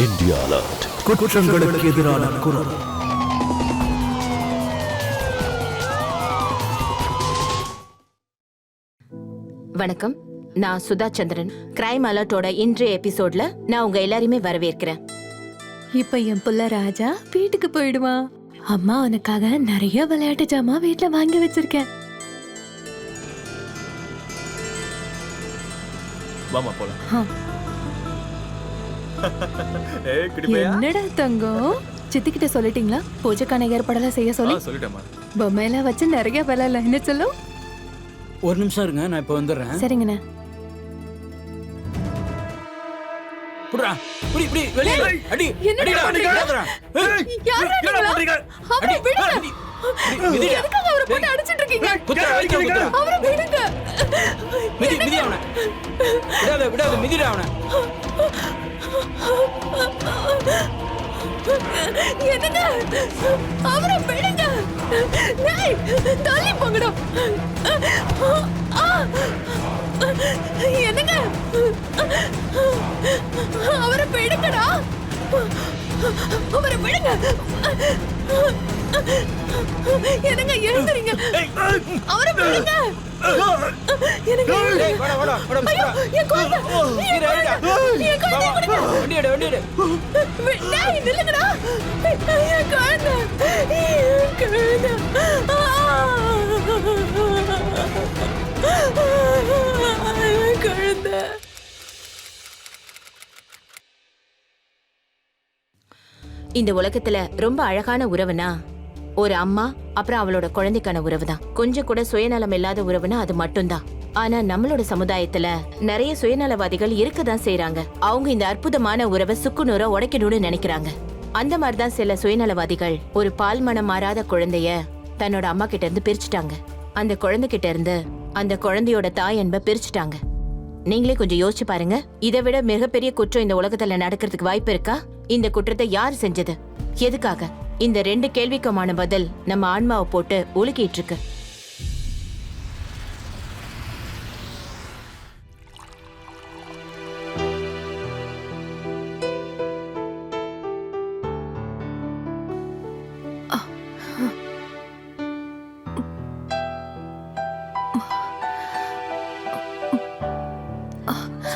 India alert. குற்றங்களுக்கு எதிரான குரல். வணக்கம், நான் சுதா சந்திரன். கிரைம் அலர்ட்டோட இன்றைய எபிசோட்ல நான் உங்க எல்லாரையுமே வரவேற்கிறேன். இப்ப என் புள்ள ராஜா வீட்டுக்கு போயிடுவான். அம்மா உனக்காக நிறைய விளையாட்டு ஜாமா வீட்டுல வாங்கி வச்சிருக்கேன். வாமா போலாம். என்னடா தங்கம், சித்திக்கிட்ட சொல்லிட்டீங்களா பூஜைக்கான ஏற்பாடெல்லாம் செய்ய சொல்லி? சொல்லிட்டேமா. பொம்மையெல்லாம் வச்சு நிறைய விளையாடல, என்ன சொல்லும்? ஒரு நிமிஷம் இருங்க, நான் இப்ப வந்துடுறேன். சரிங்கண்ணா. புடுறா, புடி புடி வெளிய அடி. என்னடா பண்றீங்க? யாரா நீங்க? அவரை விடுங்க. எதுக்காக அவரை போட்டு அடிச்சிட்டு இருக்கீங்க? அவரை விடுங்க. மிதி அவனை. விடாத மிதிடா அவனை. என்னங்க, அவரை விடுங்க. டேய், தள்ளி போங்கடா. என்னங்க, அவரை விடுங்கடா. அவரை விடுங்க. என்னங்க எழுந்துறீங்க? அவரை விடுங்க. எனக்கு ஐயோ, என் குழந்தை, என் குழந்தை கொடுங்க. டேய், நில்லுங்கடா. என் குழந்தை, என் குழந்தை. என் குழந்தை. இந்த உலகத்துல ரொம்ப அழகான உறவுனா ஒரு அம்மா அப்புறம் அவளோட குழந்தைக்கான உறவு தான். கொஞ்சம் கூட சுயநலம் இல்லாத உறவுனா அது மட்டும்தான். ஆனா நம்மளோட சமுதாயத்துல நிறைய சுயநலவாதிகள் இருக்கதான் செய்யறாங்க. அவங்க இந்த அற்புதமான உறவை சுக்குநூற உடைக்கணும்னு நினைக்கிறாங்க. அந்த மாதிரிதான் சில சுயநலவாதிகள் ஒரு பால் மனம் மாறாத குழந்தைய தன்னோட அம்மா கிட்ட இருந்து பிரிச்சுட்டாங்க. அந்த குழந்தை கிட்ட இருந்து அந்த குழந்தையோட தாய் அன்பை பிரிச்சுட்டாங்க. நீங்களே கொஞ்சம் யோசிச்சு பாருங்க. இதை விட மிகப்பெரிய குற்றம் இந்த உலகத்துல நடக்கிறதுக்கு வாய்ப்பு இருக்கா? இந்த குற்றத்தை யார் செஞ்சது, எதுக்காக? இந்த ரெண்டு கேள்விக்குமான பதில் நம்ம ஆன்மாவை போட்டு உலுக்கிட்டு இருக்கு.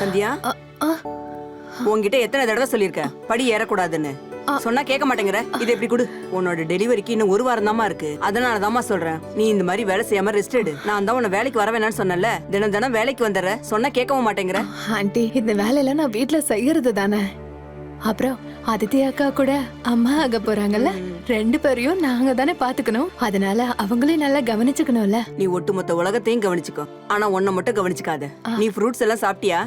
சந்தியா, உன்கிட்ட எத்தனை தடவை சொல்லிருக்கேன் படி ஏறக்கூடாதுன்னு? சொன்னா கேட்க மாட்டேங்கிற. இது எப்படி குடு. உன்னோட டெலிவரிக்கு இன்னும் ஒரு வாரம் தாமா இருக்கு. அதனாலதாமா சொல்றேன், நீ இந்த மாதிரி வேலை செய்யாம ரெஸ்ட் எடு. நான் தான் உன்னை வேலைக்கு வர வேணாம்னு சொன்னல. தினம் தினம் வேலைக்கு வந்துடுற, சொன்னா கேட்கவும் மாட்டேங்கிற. ஆண்டி, இந்த வேலையெல்லாம் நான் வீட்டுல செய்யறது தானே. அப்புறம் அதித்தி அக்கா கூட அம்மா ஆக போறாங்கல்ல, ரெண்டு பேரையும் நாங்க தானே பாத்துக்கணும். அதனால அவங்களையும் நல்லா கவனிச்சுக்கணும்ல. நீ ஒட்டுமொத்த உலகத்தையும் கவனிச்சுக்கோ, ஆனா உன்னை மட்டும் கவனிச்சுக்காத. நீ ஃப்ரூட்ஸ் எல்லாம் சாப்பிட்டியா?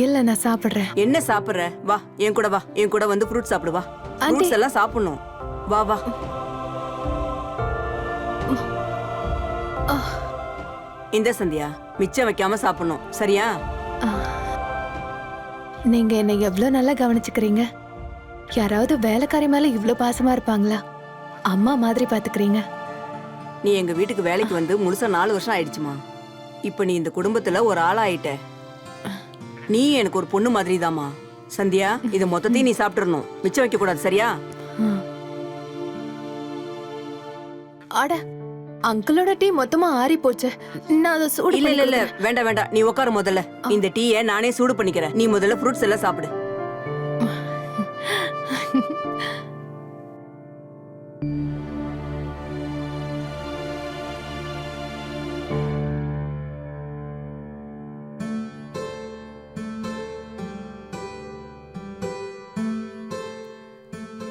இல்ல, நான் சாப்பிடுறேன். என்ன சாப்பிடுற? வா என் கூட, வா என் கூட வந்து ஃப்ரூட்ஸ் சாப்பிடு. வா, ஃப்ரூட்ஸ் எல்லாம் சாப்பிடணும். வா வா. இந்த சந்தியா, மிச்சம் வைக்காம சாப்பிடணும், சரியா? நீங்க என்னை எவ்வளவு நல்லா கவனிச்சுக்கிறீங்க. யாராவது வேலைக்காரி மேல இவ்ளோ பாசமா இருப்பாங்களா? அம்மா மாதிரி பாத்துக்கிறீங்க. நீ எங்க வீட்டுக்கு வேலைக்கு வந்து முழுசா 4 வருஷம் ஆயிடுச்சுமா. இப்ப நீ இந்த குடும்பத்துல ஒரு ஆளா ஆயிட்ட. நீ எனக்கு ஒரு பொண்ணு மாதிரி தாமா. சந்தியா, இத மொத்தத்தையும் நீ சாப்பிட்டுறணும், மிச்சம் வைக்க கூடாது, சரியா? அட, அங்கிளோட டீ மொத்தமா ஆறி போச்சு. நான் அதை சூடு இல்ல இல்ல இல்ல, வேண்டாம் வேண்டாம், நீ உட்காரு முதல்ல. இந்த டீயை நானே சூடு பண்ணிக்கிறேன். நீ முதல்ல ஃப்ரூட்ஸ் எல்லாம் சாப்பிடு.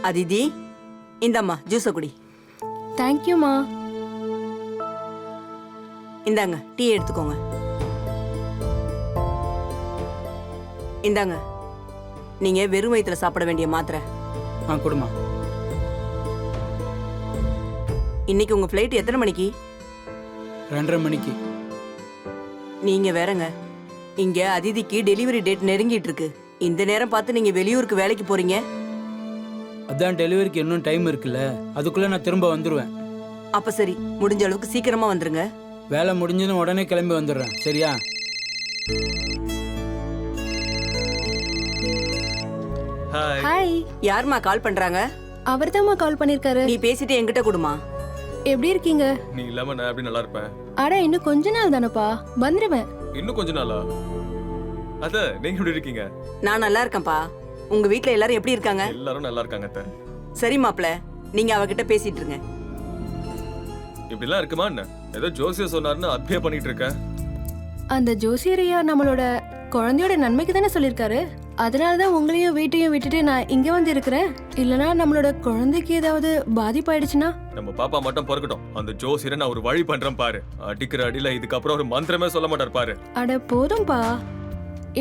அதிதி, இந்தம்மா ஜூஸ குடி. தேங்க்யூமா. இந்தாங்க டீ எடுத்துக்கோங்க. இந்தாங்க, நீங்க வெறும் வயித்துல சாப்பிட வேண்டிய மாத்திரை. கொடுமா. இன்னைக்கு உங்க ஃப்ளைட் எத்தனை மணிக்கு? 2:30 மணிக்கு. நீங்க வேறங்க, இங்க அதிதிக்கு டெலிவரி டேட் நெருங்கிட்டு இருக்கு. இந்த நேரம் பார்த்து நீங்க வெளியூருக்கு வேலைக்கு போறீங்க. அதான் டெலிவரிக்கு இன்னும் டைம் இருக்குல்ல, அதுக்குள்ள நான் திரும்ப வந்துருவேன். அப்ப சரி, முடிஞ்ச அளவுக்கு சீக்கிரமா வந்துருங்க. வேலை முடிஞ்சதும் உடனே கிளம்பி வந்துடுறேன், சரியா? Hi hi. யாரும்மா கால் பண்றாங்க? அவர்தாம்மா கால் பண்ணிருக்காரு. நீ பேசிட்டு என்கிட்ட கொடுமா. எப்படி இருக்கீங்க? நீ இல்லாம நான் எப்படி நல்லா இருப்பேன்? அட இன்னும் கொஞ்ச நாள் தானப்பா, வந்துருவேன். இன்னும் கொஞ்ச நாளா? அத நீங்க எப்படி இருக்கீங்க? நான் நல்லா இருக்கேன்ப்பா. உங்க வீட்ல எல்லாரும் எப்படி இருக்காங்க? எல்லாரும் நல்லா இருக்காங்க அத்தை. சரி மாப்ள, நீங்க அவகிட்ட பேசிட்டு இருங்க. இப்படிலாம் இருக்குமா என்ன? ஏதோ ஜோசியர் சொன்னாருன்னு அப்படியே பண்ணிட்டு இருக்கேன். அந்த ஜோசியரையா நம்மளோட குழந்தையோட நன்மைக்கு தானே சொல்லிருக்காரு. அதனாலதான் உங்களையும் வீட்டையும் விட்டுட்டு நான் இங்க வந்து இருக்கிறேன். இல்லனா நம்மளோட குழந்தைக்கு ஏதாவது பாதிப்பாயிடுச்சுன்னா? நம்ம பாப்பா மட்டும் பொறுக்கட்டும். அந்த ஜோசியரை நான் ஒரு வழி பண்றேன் பாரு. அடிக்கிற அடியில இதுக்கப்புறம் ஒரு மந்திரமே சொல்ல மாட்டார் பாரு. அட போதும்பா,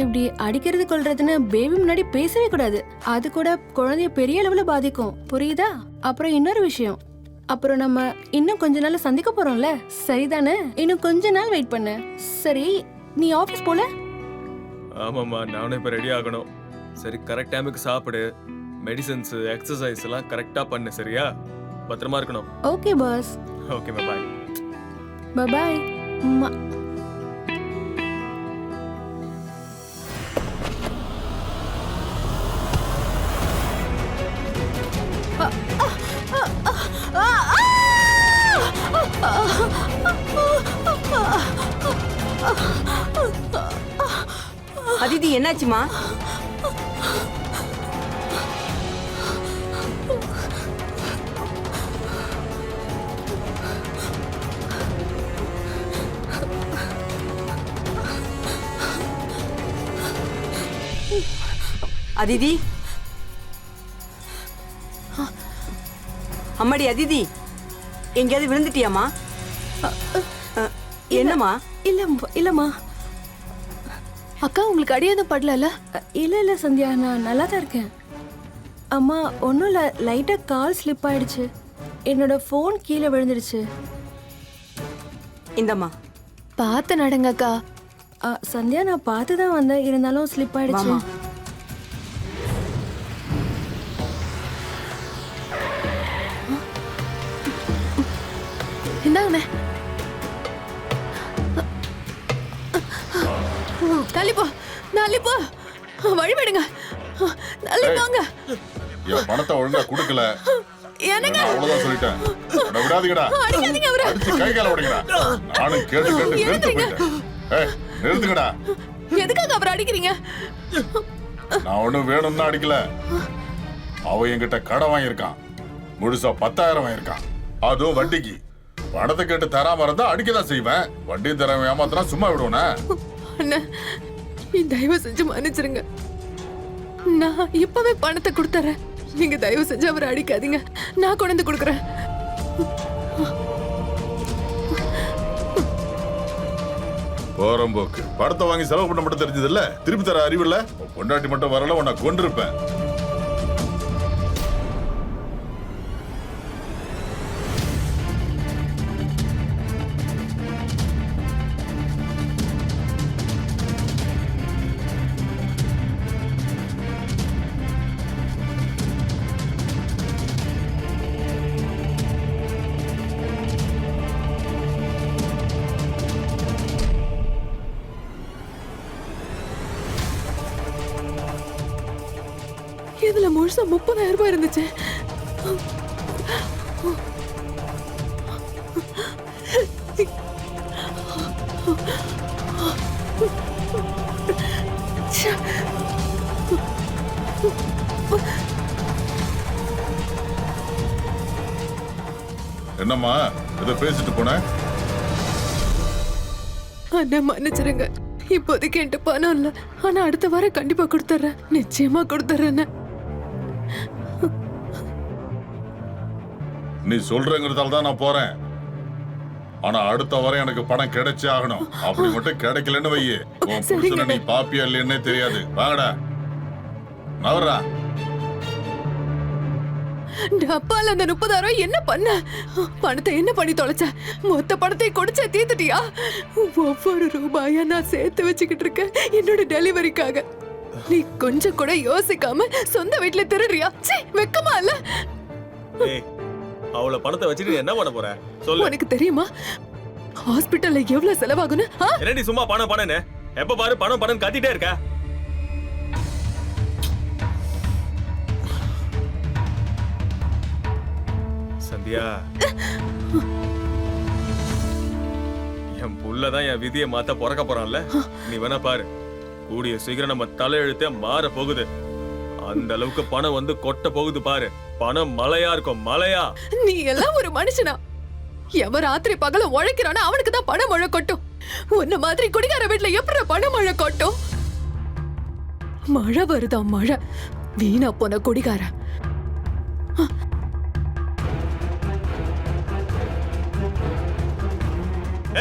இப்படி அடிக்கிறது கொல்றதுன்னு பேபி முன்னாடி பேசவே கூடாது. அது கூட குழந்தைய பெரிய அளவுல பாதிக்கும், புரியுதா? அப்புறம் இன்னொரு விஷயம், அப்புறம் நம்ம இன்னும் கொஞ்ச நாள்ல சந்திக்க போறோம்ல, சரிதானே? இன்னும் கொஞ்ச நாள் வெயிட் பண்ணு. சரி, நீ ஆபீஸ் போல? ஆமாம்மா, நானும் இப்ப ரெடி ஆகணும். சரி, கரெக்ட் டைமுக்கு சாப்பிடு. மெடிசன்ஸ், எக்ஸசைஸ் எல்லாம் கரெக்டா பண்ணு, சரியா? பத்திரமா இருக்கணும். Okay boss. Okay, bye. Bye. Aditi, என்னாச்சுமா? அதிதி, அம்மாடி அதிதி, எங்கேயாவது விழுந்துட்டியாமா? என்னம்மா? இல்லம்மா. அக்கா, உங்களுக்கு அடியாத படல? இல்ல சந்தியா, நான் நல்லா தான் இருக்கேன். அம்மா, ஒன்றும் இல்லை, லைட்டாக கால் ஸ்லிப் ஆயிடுச்சு. என்னோட ஃபோன் கீழே விழுந்துடுச்சு. இந்தம்மா. பார்த்து நடங்கக்கா. சந்தியா, நான் பார்த்து தான் வந்தேன், இருந்தாலும் ஸ்லிப் ஆயிடுச்சு. இந்தாங்கண்ணே. தள்ளிப்போ, தள்ளிப்போ, வழிபடுங்க. தள்ளி போங்க. என் பணத்தை ஒழுங்கா குடுக்கல. என்னங்க? அவ்வளவுதான் சொல்லிட்டேன். விடாதீங்கடா. அடிக்காதீங்க அவரை. அடிச்சு கை கால உடைங்கடா. நானும் கேட்டு நிறுத்து போயிட்டேன். ஏய், நிறுத்துங்கடா. எதுக்காக அவரை அடிக்கிறீங்க? நான் ஒண்ணும் வேணும்னு அடிக்கல. அவ என்கிட்ட கடன் வாங்கியிருக்கான். முழுசா 10,000 வாங்கியிருக்கான். அதுவும் வட்டிக்கு. பணத்தை கேட்டு தராம இருந்தா அடிக்கதான் செய்வேன். வட்டி தராம ஏமாத்தினா சும்மா விடுவேனா? அண்ணா, தயவு செஞ்சு மன்னிச்சிருங்க. நான் இப்பவே பணத்தை கொடுத்துறேன். நீங்க தயவு செஞ்சு அவரை அடிக்காதீங்க. நான் கொண்டு வந்து கொடுக்குறேன். போறம்போக்கு. படத்தை வாங்கி செலவு பண்ண மட்டும் தெரிஞ்சது இல்ல, திருப்பி தர அறிவு இல்ல. பொண்டாட்டி மட்டும் வரல, உன்னை கொண்டிருப்பேன். இதுல முழுசா 30,000 ரூபாய் இருந்துச்சு. என்னம்மா ஏதோ பேசிட்டு போன? அண்ணா, மன்னிச்சிருங்க. இப்போதைக்கு என்கிட்ட பணம் இல்ல. ஆனா அடுத்த வாரம் கண்டிப்பா கொடுத்துறேன். நிச்சயமா கொடுத்துறேன். நீ சொல்றங்கிறதால தான் நான் போறேன். ஆனா அடுத்த வாரம் எனக்கு பணம் கிடைச்சே ஆகணும். அப்படி மட்டும் கிடைக்கலன்னு வையே, உன் புருஷனை நீ பாப்பியா இல்லைன்னே தெரியாது. வாங்கடா, நவரா. டப்பால அந்த 30,000 என்ன பண்ண? பணத்தை என்ன பண்ணி தொலைச்ச? மொத்த பணத்தை கொடுச்ச தீத்துட்டியா? ஒவ்வொரு ரூபாயா நான் சேர்த்து வச்சுக்கிட்டு இருக்கேன் என்னோட டெலிவரிக்காக. நீ கொஞ்சம் கூட யோசிக்காம சொந்த வீட்டுல திருடுறியா? வெக்கமா இல்ல? அவ்வளவு பணத்தை வச்சுட்டு என்ன பண்ண போற சொல்லு. உனக்கு தெரியுமா ஹாஸ்பிடல்ல எவ்வளவு செலவாகுன்னு? என்னடி சும்மா பணம் பணம்னு எப்ப பாரு பணம் பணம் கத்திட்டே இருக்க? சந்தியா, என் புள்ளதான் என் விதியை மாத்த பிறக்க போறான்ல, நீ வேணா பாரு. கூடிய சீக்கிரம் நம்ம தலையெழுத்தே மாற போகுது. அந்த அளவுக்கு பணம் வந்து கொட்ட போகுது பாரு. பணம் மலையா இருக்கும், மலையா. நீ எல்லாம் ஒரு மனுஷனா? எவன் ராத்திரி பகல உழைக்கிறானோ அவனுக்கு தான் பணம் மழை கொட்டும். உன்ன மாதிரி குடிகார வீட்டுல எப்படி பணம் மழை கொட்டும்? மழை வருதா மழை? வீணா போன குடிகார.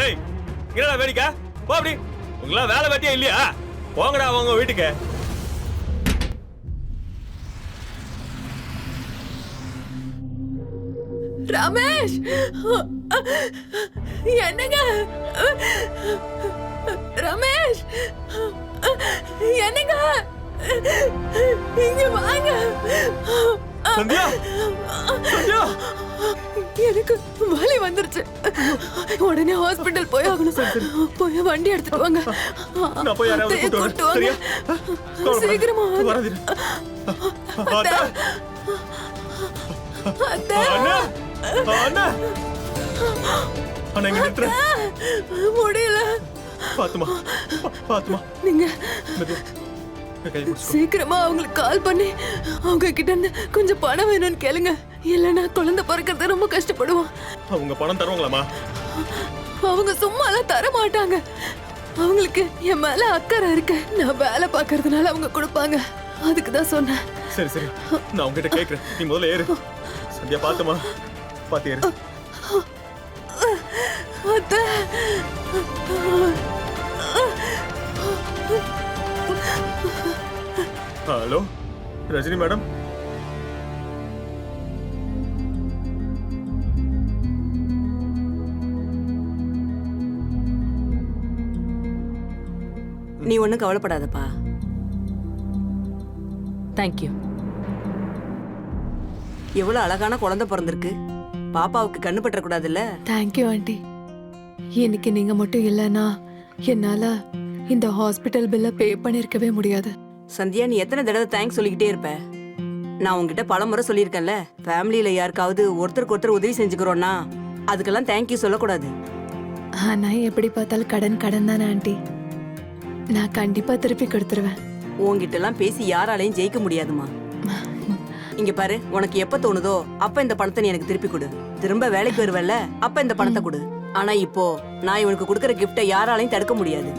ஏய், என்னடா வேடிக்கை? போ அப்படி. உங்களா வேலை வெட்டியா இல்லையா? போங்கடா அவங்க வீட்டுக்கு. ரமேஷ், என்னங்க? ரமேஷ், என்னங்க? இங்க வாங்க. சந்தியா, சந்தியா, எனக்கு வலி வந்துருச்சு. உடனே ஹாஸ்பிடல் போய் ஆகணும். போய் வண்டி எடுத்துட்டு வாங்க. நான் போய் யாராவது அத்தையை கூட்டு கூட்டு வரேன். வாங்க. சரியா? சீக்கிரமா வாங்க. வராதீரு. அத்தை. அண்ணா, அத்தை. அண்ணா, அண்ணா. அண்ணா, இங்க நிறுத்துற. முடியல. பாத்துமா, பாத்துமா. நீங்க கை பிடிச்சு. சீக்கிரமா அவங்களுக்கு கால் பண்ணி அவங்க கிட்ட இருந்து கொஞ்சம் பணம் வேணும்னு கேளுங்க. இல்லைன்னா குழந்தை பிறக்கிறது ரொம்ப கஷ்டப்படுவான். அவங்க பணம் தருவாங்களாமா? அவங்க சும்மா எல்லாம் தர மாட்டாங்க. அவங்களுக்கு என் மேல அக்கறை இருக்கு. நான் வேலை பார்க்கறதுனால அவங்க கொடுப்பாங்க. அதுக்கு தான் சொன்னேன். சரி சரி, நான் உங்ககிட்ட கேக்குறேன். நீ முதல்ல ஏறு. சந்தியா, பாத்துமா, பாத்து ஏறு. அத்தை. Hello Rajini madam. நீ ஒன்றும் கவலைப்படாதப்பா. தேங்க்யூ. எவ்வளவு அழகான குழந்தை பிறந்திருக்கு. பாப்பாவுக்கு கண்ணு பற்றக்கூடாதுல்ல? Thank you aunty. இன்னைக்கு நீங்க மட்டும் இல்லைன்னா என்னால இந்த ஹாஸ்பிட்டல் பில்ல பே பண்ணிருக்கவே முடியாது. சந்தியா, நீ எத்தனை தடவை தேங்க்ஸ் சொல்லிக்கிட்டே இருப்ப? நான் உங்ககிட்ட பல முறை சொல்லியிருக்கேன்ல, ஃபேமிலியில யாருக்காவது ஒருத்தருக்கு ஒருத்தர் உதவி செஞ்சுக்கிறோன்னா அதுக்கெல்லாம் தேங்க்யூ சொல்லக்கூடாது. ஆனா எப்படி பார்த்தாலும் கடன் கடன் தானே ஆண்டி. நான் கண்டிப்பா திருப்பி கொடுத்துருவேன். உன்கிட்ட எல்லாம் பேசி யாராலையும் ஜெயிக்க முடியாதுமா. இங்க பாரு, உனக்கு எப்ப தோணுதோ அப்ப இந்த பணத்தை நீ எனக்கு திருப்பி கொடு. திரும்ப வேலைக்கு வருவல்ல, அப்ப இந்த பணத்தை கொடு. ஆனா இப்போ நான் இவனுக்கு கொடுக்கற கிஃப்டை யாராலையும் தடுக்க முடியாது.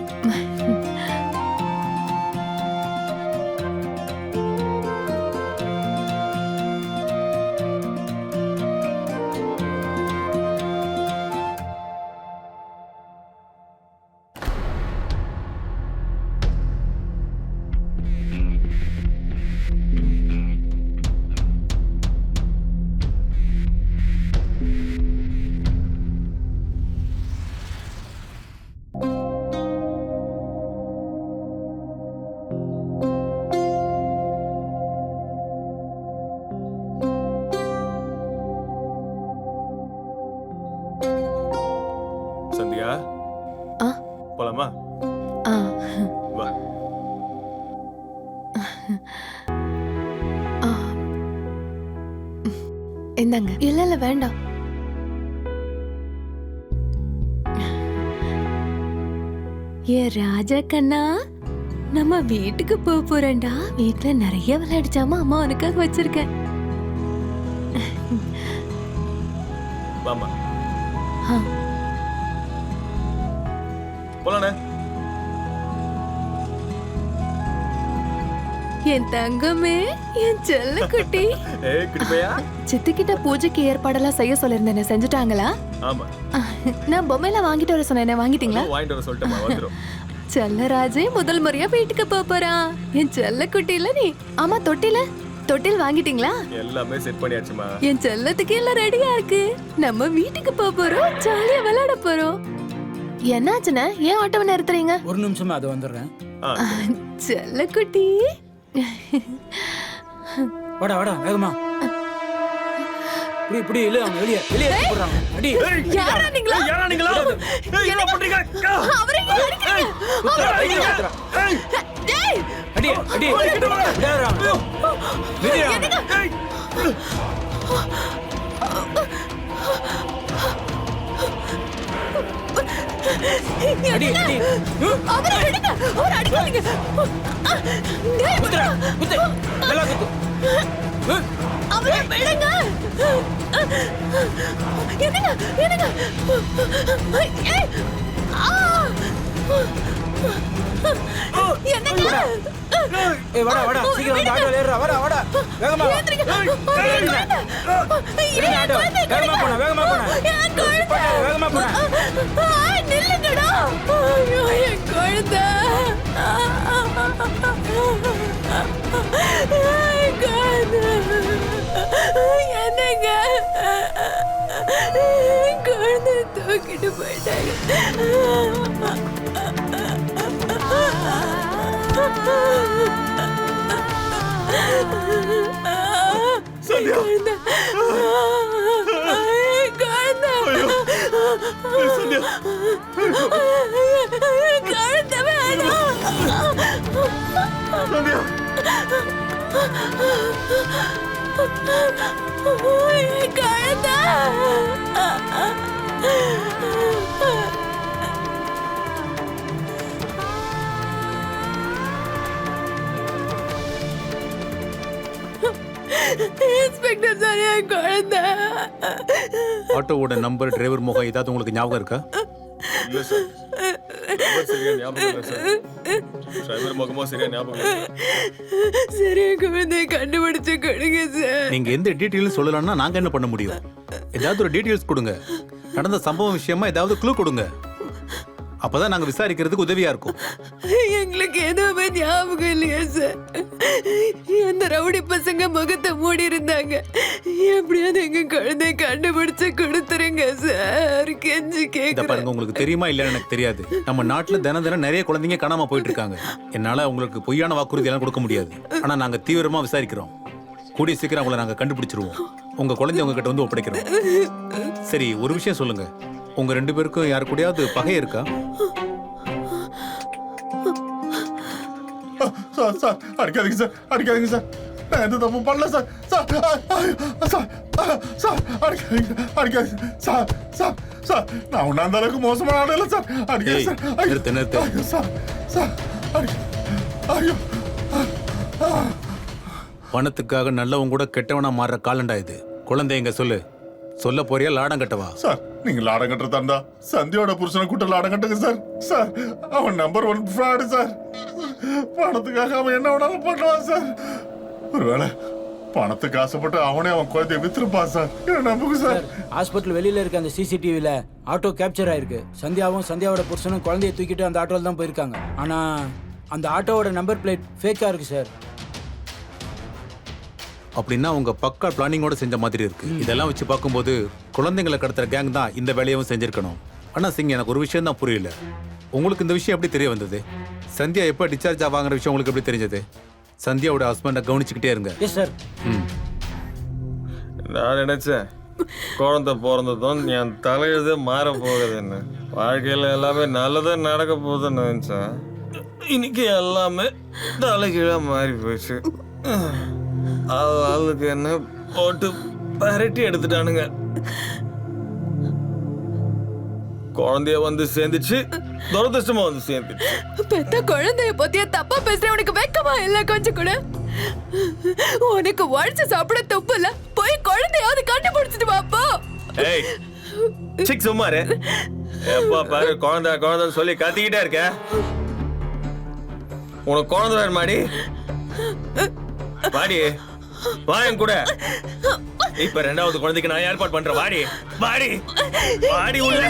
சந்தியா, ஆ? போலாமா? ஆ. வா. இந்தாங்க. இல்ல இல்ல வேண்டாம். ஏ ராஜா கண்ணா, நம்ம வீட்டுக்கு போறேன்டா. வீட்டுல நிறைய விளையாடிச்சாமா அம்மா உனக்காக வச்சிருக்கேன். வாமா. ஆ. போலானே. என் தங்கமே, என் செல்ல குட்டி. ஏய் குட்டிப்பையா. சித்திக்கிட்ட பூஜைக்கு ஏற்பாடெல்லாம் செய்ய சொல்லிருந்தேன், செஞ்சுட்டாங்களா? ஆமா. நான் பொம்மையெல்லாம் வாங்கிட்டு வர சொன்னேன், வாங்கிட்டீங்களா? வாங்கிட்டு வர சொல்லிட்டேமா, வந்துரும். செல்லராஜே முதல் முறையா வீட்டுக்கு போறான். என் செல்ல குட்டில நீ. ஆமா, தொட்டில் வாங்கிட்டீங்களா? எல்லாமே செட் பண்ணியாச்சுமா. என் செல்லத்துக்கு எல்லாம் ரெடியா இருக்கு. நம்ம வீட்டுக்கு போறோம், ஜாலியா விளையாட போறோம். என்னாச்சுன்னா ஏன் ஆட்டோவை நிறுத்துறீங்க? ஒரு நிமிஷமா அது வந்துடுறேன். செல்ல குட்டி. வாடா வாடா வேகமா. இப்படி இப்படி இல்ல, அவங்க வெளியே வெளியே போடுறாங்க. அடி. யாரா நீங்களா? யாரா நீங்களா? ஏய், என்ன பண்றீங்க? அவரை ஏன் அடிக்கிறீங்க? டேய், அடி அடி. விடுறாங்க. விடுறாங்க. அடி அடி அவரை விடுங்க, அவரை அடிக்காதீங்க. டேய், குத்துடா குத்து நல்லா குத்து அவரை விடுங்க. என்னங்க என்னங்க ஏய், ஆ! என்னங்க ஏய் வாடா வாடா சீக்கிரம் வந்து ஆட்டோல ஏறுடா வாடா வாடா வேகமா வா ஏந்திரிங்க. இருங்க ஆட்டோ வேகமா போடா வேகமா போடா வேகமா போடா நில்லுங்கடா. ஐயோ, என் குழந்தை. என் குழந்தை. என்னங்க என் குழந்தை தூக்கிட்டு போயிட்டாங்க. சந்தியா. குழந்தை. குழந்தை. சந்தியா. குழந்தை வேணும். சந்தியா. குழந்தை. இன்ஸ்பெக்டர் சார், என் குழந்தை. ஆட்டோவோட நம்பர், டிரைவர் முகம் ஏதாவது உங்களுக்கு ஞாபகம் இருக்கா? இல்ல சார். ரொம்ப சரியா ஞாபகம் இல்ல சார். டிரைவர் முகமா சரியா ஞாபகம் இல்ல. சரி, என் குழந்தைய கண்டுபிடிச்சு கொடுங்க சார். நீங்க எந்த டீட்டெயிலும் சொல்லலன்னா நாங்க என்ன பண்ண முடியும்? ஏதாவது ஒரு டீட்டெயில்ஸ் கொடுங்க. நடந்த சம்பவம் விஷயமா ஏதாவது க்ளூ கொடுங்க. அப்பதான் நாங்க விசாரிக்கிறதுக்கு உதவியா இருக்கும். எங்களுக்கு எதுவுமே ஞாபகம் இல்லையா சார்? அந்த ரவுடி பசங்க முகத்தை மூடி இருந்தாங்க. எப்படியாவது எங்க குழந்தைய கண்டுபிடிச்சு கொடுத்துருங்க சார். கெஞ்சி இத கேக்குறேன். பாருங்க, உங்களுக்கு தெரியுமா இல்லன்னு எனக்கு தெரியாது. நம்ம நாட்டுல தினம் நிறைய குழந்தைங்க காணாம போயிட்டு இருக்காங்க. என்னால உங்களுக்கு பொய்யான வாக்குறுதி எல்லாம் கொடுக்க முடியாது. ஆனா நாங்க தீவிரமா விசாரிக்கிறோம். கூடிய சீக்கிரம் அவங்கள நாங்க கண்டுபிடிச்சிருவோம். உங்க குழந்தை உங்ககிட்ட வந்து ஒப்படைக்கிறோம். சரி, ஒரு விஷயம் சொல்லுங்க. உங்க 2 பேருக்கும் யாரு கூடயாவது பகை இருக்கா? சார் சார் அடிக்காதீங்க சார், அடிக்காதீங்க சார். நான் எந்த தப்பு பண்ணல சார். சார் சார் சார் அடிக்காதீங்க, அடிக்காதீங்க சார். சார் சார் நான் ஒன்றும் அந்த அளவுக்கு மோசமான ஆள் இல்லை சார். அடிக்காதீங்க ஏய், சார். ஐயோ, நிறுத்து, நிறுத்து. ஐயோ சார், சார் ஐயோ. பணத்துக்காக நல்லவங்க கூட கெட்டவனா மாறுற காலண்டா இது. குழந்தைங்க சொல்லு, சொல்ல போறியா லாடம் கட்டவா? சார் நீங்க லாடம் கட்டுறதா இருந்தா சந்தியோட புருஷனை கூட்ட லாடம் கட்டுங்க சார். சார் அவன் நம்பர் 1 ஃப்ராடு சார். பணத்துக்காக அவன் என்ன வேணாலும் பண்ணுவான் சார். ஒருவேளை பணத்துக்கு ஆசைப்பட்டு அவனே அவன் குழந்தைய வித்துருப்பான் சார். என்ன நம்புங்க சார். ஹாஸ்பிட்டல் வெளியில இருக்க அந்த சிசிடிவில ஆட்டோ கேப்சர் ஆயிருக்கு. சந்தியாவும் சந்தியாவோட புருஷனும் குழந்தைய தூக்கிட்டு அந்த ஆட்டோல தான் போயிருக்காங்க. ஆனா அந்த ஆட்டோவோட நம்பர் பிளேட் ஃபேக்கா இருக்கு சார். அப்படின்னா உங்க பக்கா பிளானிங்கோட செஞ்ச மாதிரி இருக்கு. இதெல்லாம் வச்சு பார்க்கும்போது குழந்தைங்களை கடத்துற கேங் தான் இந்த வேலையவும் செஞ்சிருக்கணும். ஆனா சிங், எனக்கு ஒரு விஷயம் தான் புரியல. உங்களுக்கு இந்த விஷயம் எப்படி தெரிய வந்தது? சந்தியா எப்ப டிஸ்சார்ஜ் ஆவாங்கிற விஷயம் உங்களுக்கு எப்படி தெரிஞ்சது? சந்தியாவோட ஹஸ்பண்டை கவனிச்சுக்கிட்டே இருங்க. Yes sir. நான் நினைச்சேன் குழந்தை பிறந்ததும் என் தலையெழுதே மாற போகுதுன்னு. வாழ்க்கையில எல்லாமே நல்லதா நடக்க போகுதுன்னு நினைச்சேன். இன்னைக்கு எல்லாமே தலைகீழா மாறி போயிடுச்சு. ஆளுக்கு என்ன போட்டு பரட்டி எடுத்துட்டானுங்க. குழந்தைய வந்து சேர்ந்துச்சு, துரதிருஷ்டமா வந்து சேர்ந்துச்சு. பெத்த குழந்தைய பத்தியா தப்பா பேசுற உனக்கு வெக்கமா இல்ல கொஞ்சம் கூட? உனக்கு உழைச்சு சாப்பிட துப்பு இல்ல. போய் குழந்தையாவது கண்டுபிடிச்சிட்டு வாப்போ. ஏய் சிக் சும்மாரு. எப்ப பாரு குழந்தை குழந்தைன்னு சொல்லி கத்திக்கிட்டே இருக்க. உனக்கு குழந்தை வேணுமாடி? வாடி, வா என் கூட. இப்ப 2வது குழந்தைக்கு நான் ஏற்பாடு பண்றேன். வாடி வாடி வாடி உள்ள.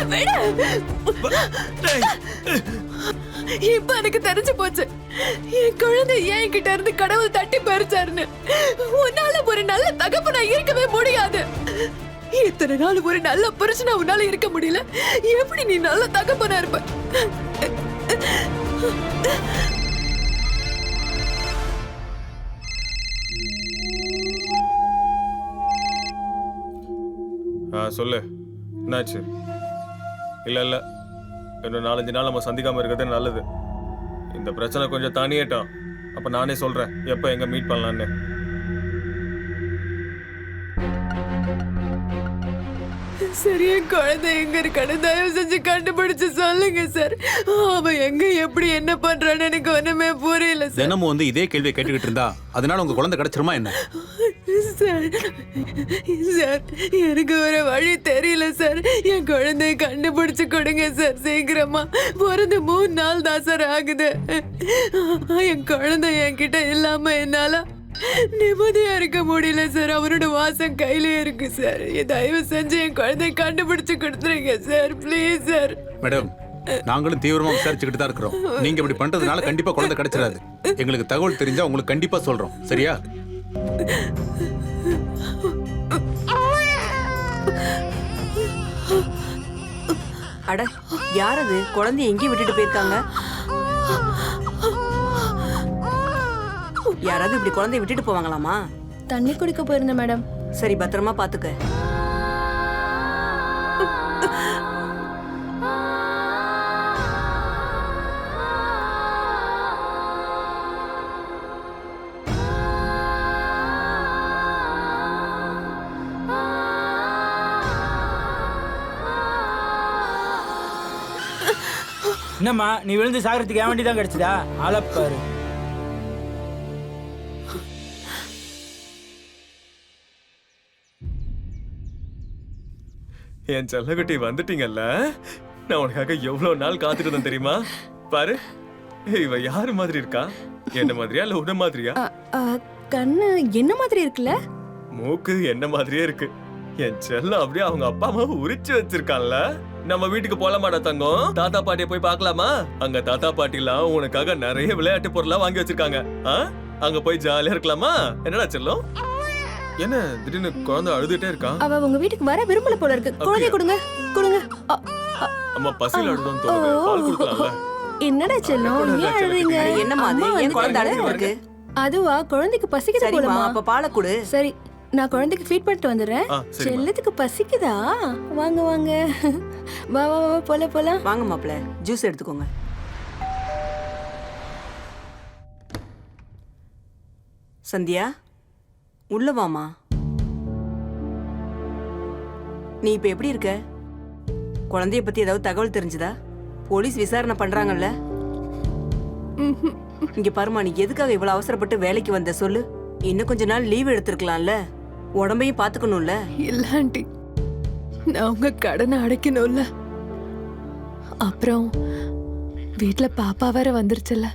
இப்ப எனக்கு தெரிஞ்சு போச்சு என் குழந்தை ஏன் கிட்ட இருந்து கடவுள் தட்டி பறிச்சாருன்னு. உன்னால ஒரு நல்ல தகப்பனா இருக்கவே முடியாது. இத்தனை நாள் ஒரு நல்ல புருஷனா உன்னால இருக்க முடியல. எப்படி நீ நல்ல தகப்பனா இருப்ப? சொல்லு, என்னாச்சு? இல்ல இன்னும் 4-5 நாள் நம்ம சந்திக்காம இருக்கிறது நல்லது. இந்த பிரச்சனை கொஞ்சம் தானியட்டும். அப்ப நானே சொல்றேன் எப்ப எங்க மீட் பண்ணலான்னு. சரி, என் குழந்தை எங்க இருக்கான்னு தயவு செஞ்சு கண்டுபிடிச்சு சொல்லுங்க சார். அவன் எங்க எப்படி என்ன பண்றான்னு எனக்கு ஒண்ணுமே புரியல சார். தினமும் வந்து இதே கேள்வியை கேட்டுக்கிட்டு இருந்தா அதனால உங்க குழந்தை கிடைச்சிருமா என்ன? சார், சார், எனக்கு ஒரு வழி தெரியல சார். என் குழந்தைய கண்டுபிடிச்சு கொடுங்க சார் சீக்கிரமா. பிறந்து 3 நாள் தான் சார் ஆகுது. என் குழந்தை என்கிட்ட இல்லாம என்னால நிம்மதியா இருக்க முடியல சார். அவரோட வாசம் கையில இருக்கு சார். தயவு செஞ்சு என் குழந்தைய கண்டுபிடிச்சு கொடுத்துருங்க சார், ப்ளீஸ் சார். மேடம், நாங்களும் தீவிரமா விசாரிச்சுக்கிட்டு தான் இருக்கிறோம். நீங்க இப்படி பண்றதுனால கண்டிப்பா குழந்தை கிடைச்சிடாது. எங்களுக்கு தகவல் தெரிஞ்சா உங்களுக்கு கண்டிப்பா சொல்றோம், சரியா? அட, யார் அது? குழந்தைய எங்கேயும் விட்டுட்டு போயிருக்காங்க? யாராவது இப்படி குழந்தைய விட்டுட்டு போவாங்களாமா? தண்ணி குடிக்க போயிருந்தேன் மேடம். சரி, பத்திரமா பாத்துக்க. என்னம்மா, நீ விழுந்து சாகிறதுக்கு என் வண்டி தான் கிடைச்சதா? ஆளப்பாரு. என் செல்லகுட்டி வந்துட்டீங்கல்ல. நான் உனக்காக எவ்வளவு நாள் காத்துட்டு இருந்தேன் தெரியுமா? பாரு, இவ யாரு மாதிரி இருக்கா? என்ன மாதிரியா இல்ல உன்ன மாதிரியா? கண்ணு என்ன மாதிரி இருக்குல்ல? மூக்கு என்ன மாதிரியே இருக்கு. என் செல்லம் அப்படியே அவங்க அப்பா அம்மாவை உரிச்சு வச்சிருக்கான்ல. நம்ம வீட்டுக்கு போலாமாடா தங்கம்? தாத்தா பாட்டியை போய் பார்க்கலாமா? அங்க தாத்தா பாட்டி எல்லாம் உனக்காக நிறைய விளையாட்டு பொருளா வாங்கி வச்சிருக்காங்க. அங்க போய் ஜாலியா இருக்கலாமா? என்னடா செல்லம்? என்ன திடீர்னு குழந்தை அழுதுட்டே இருக்கா? அவ உங்க வீட்டுக்கு வர விரும்பல போல இருக்கு. குழந்தைய கொடுங்க, கொடுங்க. அம்மா பசியில அழுதுன்னு தோணுது. பால் கொடுக்கலாம்ல? என்னடா செல்லம், ஏன் அழுறீங்க? என்னம்மா அது? அம்மா ஏன் குழந்தை வந்துட்டாங்க. அழுதுட்டு இருக்கு? அதுவா, குழந்தைக்கு பசிக்குது சரிம்மா, போலமா. அப்ப பாலை கொடு. சரி, நான் குழந்தைக்கு ஃபீட் பண்ணிட்டு வந்துடுறேன். சரிம்மா. செல்லத்துக்கு பசிக்குதா? வாங்க வாங்க, வா வா வா, போலாம். வாங்க மாப்பிள்ள, ஜூஸ் எடுத்துக்கோங்க. சந்தியா, உள்ள வாமா. நீ இப்ப எப்படி இருக்க? குழந்தைய பத்தி ஏதாவது தகவல் தெரிஞ்சுதா? போலீஸ் விசாரணை பண்றாங்கல்ல? இங்க பாருமா, நீ எதுக்காக இவ்வளவு அவசரப்பட்டு வேலைக்கு வந்த சொல்லு? இன்னும் கொஞ்ச நாள் லீவ் எடுத்திருக்கலாம்ல? உடம்பையும் பாத்துக்கணும்ல? இல்ல ஆண்டி, நான் உங்க கடனை அடைக்கணும்ல. அப்புறம் வீட்ல பாப்பா வேற வந்துருச்சுல்ல,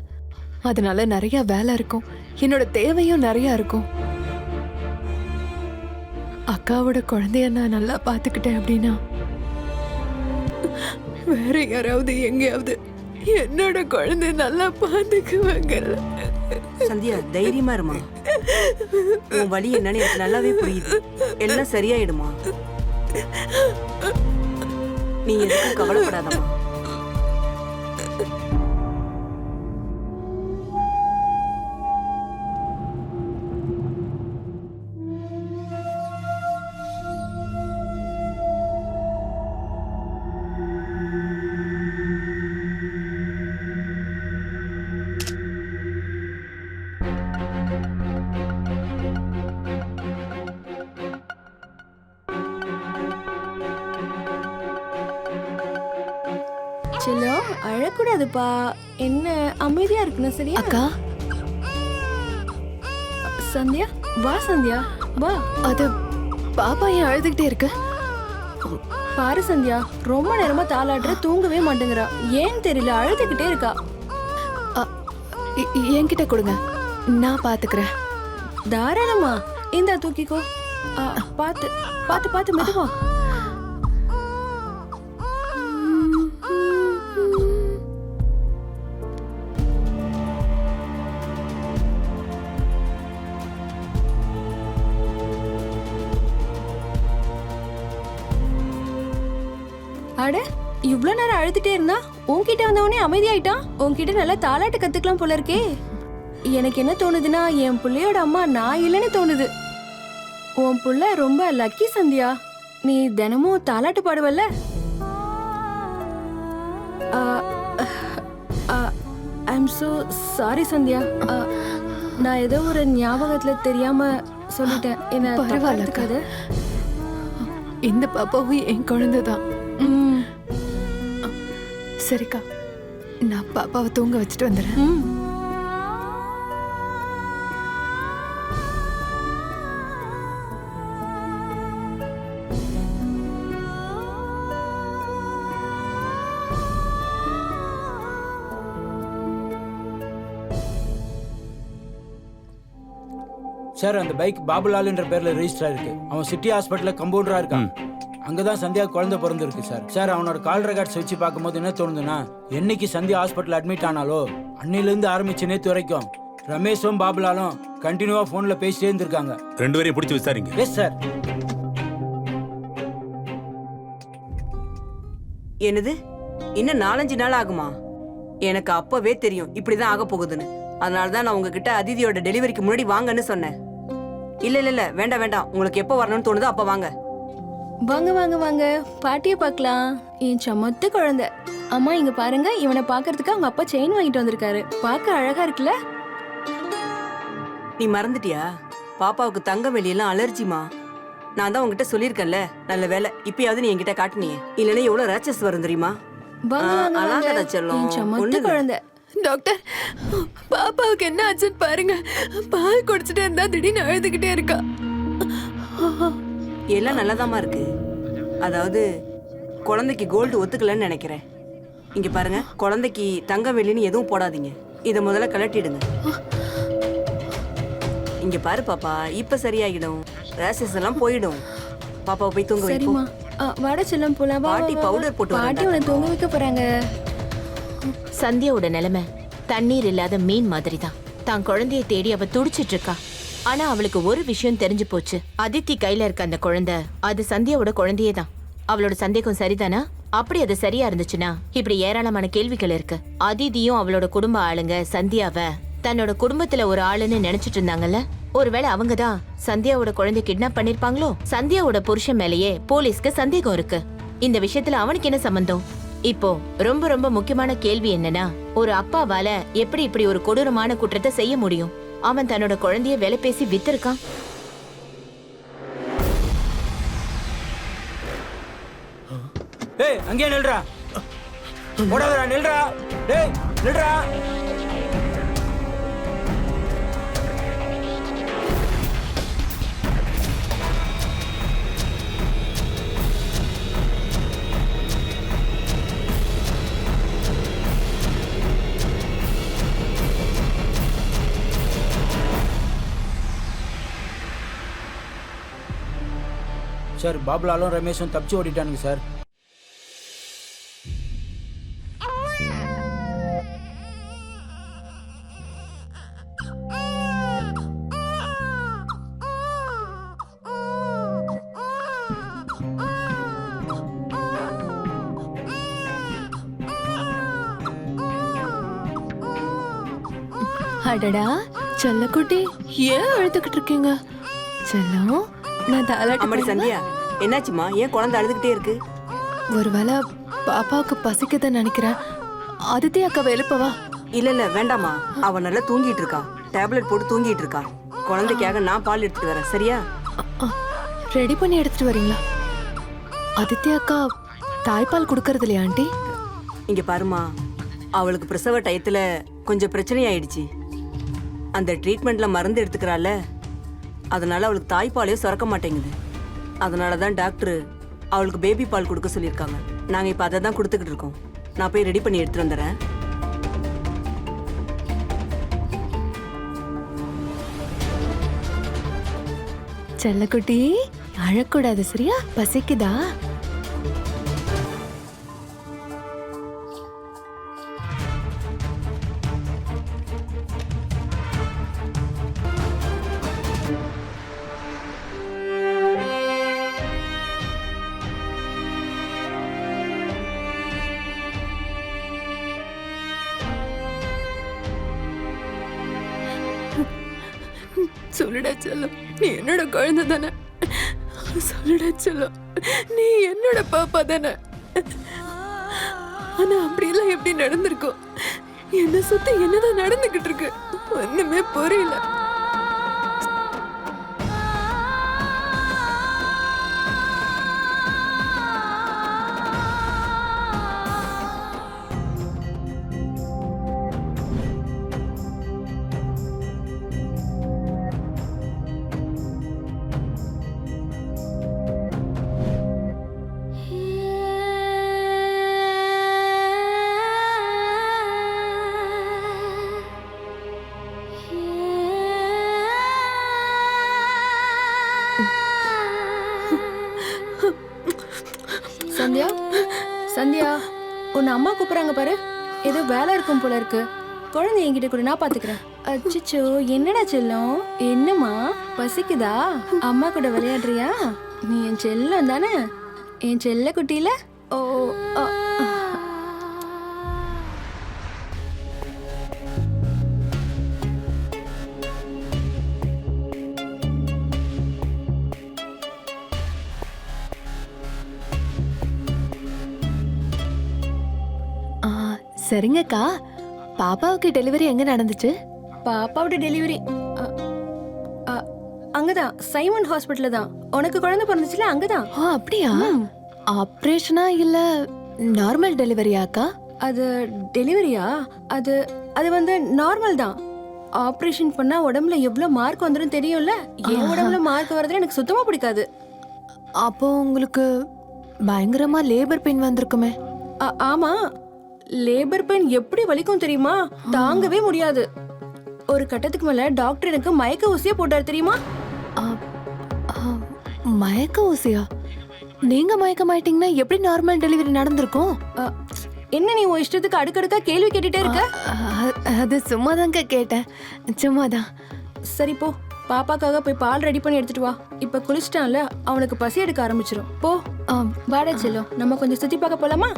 அதனால நிறைய வேலை இருக்கும். என்னோட தேவையும் நிறைய இருக்கும். அக்காவோட குழந்தைய நான் நல்லா பாத்துக்கிட்டேன் அப்படின்னா வேற யாராவது எங்கேயாவது என்னோட குழந்தைய நல்லா பாத்துக்குவாங்கல்ல. சந்தியா, தைரியமா இருமா. உன் வலி என்னன்னு எனக்கு நல்லாவே புரியுது. எல்லாம் சரியாயிடுமா. நீ எதுக்கும் கவலைப்படாதம்மா. செல்லம், அழக்கூடாதுப்பா. என்ன, அமைதியா இருக்கணும், சரியா? அக்கா, சந்தியா, வா சந்தியா, வா. அது பாப்பா ஏன் அழுதுகிட்டே இருக்கு? பாரு சந்தியா, ரொம்ப நேரமா தாளாட்டுற, தூங்கவே மாட்டேங்கிறா. ஏன் தெரியல, அழுதுகிட்டே இருக்கா. என்கிட்ட கொடுங்க, நான் பாத்துக்கிறேன். தாராளமா, இந்தா தூக்கிக்கோ. பாத்து பாத்து பாத்து, மெதுவா. அட, இவ்ளோ நேரம் அழுதுட்டே இருந்தா, உன்கிட்ட வந்தவனே அமைதியாயிட்டான். உன்கிட்ட நல்லா தாலாட்டு கத்துக்கலாம் போல இருக்கே. எனக்கு என்ன தோணுதுன்னா, என் புள்ளையோட அம்மா நான் இல்லைன்னு தோணுது. உன் புள்ள ரொம்ப லக்கி சந்தியா. நீ தினமும் தாலாட்டு பாடுவல்ல? I'm so sorry Sandhya. நான் ஏதோ ஒரு ஞாபகத்துல தெரியாம சொல்லிட்டேன். என்ன பரவாயில்ல அக்கா. பரவாயில்ல. இந்த பாப்பாவும் என் குழந்தைதான். ம், சரிக்கா, நான் பாப்பாவை தூங்க வச்சுட்டு வந்துடுறேன். ம். சார் அந்த பைக் பாபுலால்ன்ற பேர்ல ரெஜிஸ்டர் இருக்கு. அவன் சிட்டி ஹாஸ்பிட்டல்ல கம்பவுண்டரா இருக்கான். அங்கதான் சந்தியா குழந்தை பிறந்திருக்கு சார். சார் அவனோட கால் ரெக்கார்ட்ஸ் வச்சு பார்க்கும்போது என்ன தோணுதுன்னா, என்னைக்கு சந்தியா ஹாஸ்பிட்டல் அட்மிட் ஆனாலோ அன்னையில இருந்து ஆரம்பிச்சு நேத்து வரைக்கும் ரமேஷும் பாபுலாலும் கண்டினியூவா போன்ல பேசிட்டே இருந்திருக்காங்க. 2 பேரையும் பிடிச்சி விசாரிங்க. Yes sir. என்னது, இன்னும் 4-5 நாள் ஆகுமா? எனக்கு அப்பவே தெரியும் இப்படிதான் ஆக போகுதுன்னு. அதனாலதான் நான் உங்ககிட்ட அதிதியோட டெலிவரிக்கு முன்னாடி வாங்கன்னு சொன்னேன். இல்ல வேண்டாம் வேண்டாம், உங்களுக்கு எப்போ வரணும்னு தோணுதோ அப்ப வாங்க. வாங்க வாங்க வாங்க, பாட்டியை பார்க்கலாம். என் சமத்து குழந்தை. அம்மா இங்க பாருங்க, இவனை பார்க்கறதுக்கு அவங்க அப்பா செயின் வாங்கிட்டு வந்திருக்காரு. பார்க்க அழகா இருக்குல்ல? நீ மறந்துட்டியா? பாப்பாவுக்கு தங்க வெளியெல்லாம் அலர்ஜிமா. நான் தான் உங்ககிட்ட சொல்லியிருக்கேன்ல. நல்ல வேலை இப்பயாவது நீ என்கிட்ட காட்டினியே, இல்லைன்னா எவ்வளவு ரேச்சஸ் வரும் தெரியுமா? வாங்க வாங்க அழகாத வாங்க, செல்லம். என் சமத்து ஒண்ணுங்க. குழந்தை. டாக்டர், பாப்பாவுக்கு என்ன ஆச்சுன்னு பாருங்க. பால் குடிச்சிட்டே இருந்தா திடீர்னு அழுதுகிட்டே இருக்கா. எல்லாம் நல்லதாமா இருக்கு. அதாவது குழந்தைக்கு கோல்டு ஒத்துக்கலன்னு நினைக்கிறேன். இங்க பாருங்க, குழந்தைக்கு தங்க வெள்ளின்னு எதுவும் போடாதீங்க. இதை முதல்ல கலட்டிடுங்க. இங்க பாரு பாப்பா, இப்ப சரியாகிடும். ரேஷஸ் எல்லாம் போயிடும். பாப்பாவை போய் தூங்க சரிம்மா, வைப்போம். வாட செல்லம் போலாம். வா, பாட்டி வா, வா. powder போட்டு பாட்டி வராங்க. உன்னை தூங்க வைக்க போறாங்க. சந்தியாவோட நிலைமை தண்ணீர் இல்லாத மீன் மாதிரி தான். தான் குழந்தையை தேடி அவ துடிச்சிட்டு இருக்கா. ஆனா அவளுக்கு ஒரு விஷயம் தெரிஞ்சு போச்சு. அதித்தி கையில இருக்க அந்த குழந்தை அது சந்தியாவோட குழந்தையே தான். அவளோட சந்தேகம் சரிதானா? அப்படி அது சரியா இருந்துச்சுன்னா இப்படி ஏராளமான கேள்விகள் இருக்கு. அதிதியும் அவளோட குடும்ப ஆளுங்க சந்தியாவை தன்னோட குடும்பத்துல ஒரு ஆளுன்னு நினைச்சிட்டு இருந்தாங்கல்ல. ஒருவேளை அவங்கதான் சந்தியாவோட குழந்தை கிட்னாப் பண்ணிருப்பாங்களோ? சந்தியாவோட புருஷன் மேலேயே போலீஸ்க்கு சந்தேகம் இருக்கு. இந்த விஷயத்துல அவனுக்கு என்ன சம்பந்தம்? இப்போ ரொம்ப ரொம்ப முக்கியமான கேள்வி என்னன்னா, ஒரு அப்பாவால எப்படி இப்படி ஒரு கொடூரமான குற்றத்தை செய்ய முடியும்? அவன் தன்னோட குழந்தைய வேலை பேசி வித்திருக்கான். ஏய் அங்கே நில்றா, ஓடாதடா, நில்றா. டேய் நில்றா. சார் பாபுலாலும் ரமேஷும் தப்பிச்சு ஓடிட்டானுங்க சார். அடடா செல்லக்குட்டி, ஏன் அழுதுகிட்டு இருக்கீங்க? செல்லம், நான் அம்மாடி தாலாட்டு. சந்தியா, என்னாச்சுமா? ஏன் குழந்தை அழுதுகிட்டே இருக்கு? ஒருவேளை பாப்பாவுக்கு பசிக்குதுன்னு நினைக்கிறேன். அதித்தி அக்காவை எழுப்பவா? இல்ல வேண்டாமா, அவ நல்லா தூங்கிட்டு இருக்கா. டேப்லெட் போட்டு தூங்கிட்டு இருக்கா. குழந்தைக்காக நான் பால் எடுத்துட்டு வரேன், சரியா? ரெடி பண்ணி எடுத்துட்டு வரீங்களா? அதித்தி அக்கா தாய்ப்பால் கொடுக்கறது இல்லையா ஆண்டி? இங்க பாருமா, அவளுக்கு பிரசவ டயத்துல கொஞ்சம் பிரச்சனை ஆயிடுச்சு. அந்த ட்ரீட்மெண்ட்ல மருந்து எடுத்துக்கிறாள். அதனால அவளுக்கு தாய்ப்பாலே சுரக்க மாட்டேங்குது. அதனால தான் டாக்டர் அவளுக்கு பேபி பால் கொடுக்க சொல்லியிருக்காங்க. நாங்க இப்ப அதை தான் கொடுத்துக்கிட்டு இருக்கோம். நான் போய் ரெடி பண்ணி எடுத்துட்டு வந்துடுறேன். செல்லக்குட்டி, அழக்கூடாது சரியா? பசிக்குதா? சொல்லுடா செல்லம், நீ என்னோட குழந்தை தானே? சொல்லுடா செல்லம், நீ என்னோட பாப்பா தானே? ஆனா அப்படியெல்லாம் எப்படி நடந்திருக்கும்? என்ன சுத்தி என்னதான் நடந்துகிட்டு இருக்கு? ஒண்ணுமே புரியல. சந்தியா உன்னை அம்மா கூப்பிடுறாங்க பாரு. ஏதோ வேலை இருக்கும் போல இருக்கு. குழந்தை என்கிட்ட கூட நான் பாத்துக்கிறேன். அச்சச்சோ, என்னடா செல்லம்? என்னம்மா பசிக்குதா? அம்மா கூட விளையாடுறியா? நீ என் செல்லம் தானே? என் செல்ல குட்டியில. ஓ அ, சரிங்கக்கா, பாப்பாவுக்கு டெலிவரி எங்க நடந்துச்சு? பாப்பாவோட டெலிவரி அங்கதான், சைமன் ஹாஸ்பிட்டல்ல தான். உனக்கு குழந்தை பிறந்துச்சுல, அங்கதான். அப்படியா? ஆப்ரேஷனா இல்ல நார்மல் டெலிவரியாக்கா? அது டெலிவரியா? அது அது வந்து நார்மல் தான். ஆபரேஷன் பண்ணா உடம்புல எவ்வளவு மார்க் வந்துரும் தெரியும்ல. என் உடம்புல மார்க் வரதுல எனக்கு சுத்தமா பிடிக்காது. அப்போ உங்களுக்கு பயங்கரமா லேபர் பெயின் வந்திருக்குமே? ஆமா, லேபர் பெயின் எப்படி வலிக்கும் தெரியுமா? தாங்கவே முடியாது. ஒரு கட்டத்துக்கு மேல டாக்டர் எனக்கு மயக்க ஊசியா போட்டாரு தெரியுமா? மயக்க ஊசியா? நீங்க மயக்கமாயிட்டீங்கன்னா எப்படி நார்மல் டெலிவரி நடந்திருக்கும்? என்ன நீ உன் இஷ்டத்துக்கு அடுக்கடுக்கா கேள்வி கேட்டுட்டே இருக்க? அது சும்மாதாங்க கேட்டேன், சும்மாதான். சரி போ, பாப்பாக்காக போய் பால் ரெடி பண்ணி எடுத்துட்டு வா. இப்ப குளிச்சிட்டான்ல, அவனுக்கு பசி எடுக்க ஆரம்பிச்சிடும். போ. வாடா செல்லும், நம்ம கொஞ்சம் சுத்தி பார்க்க போலாமா?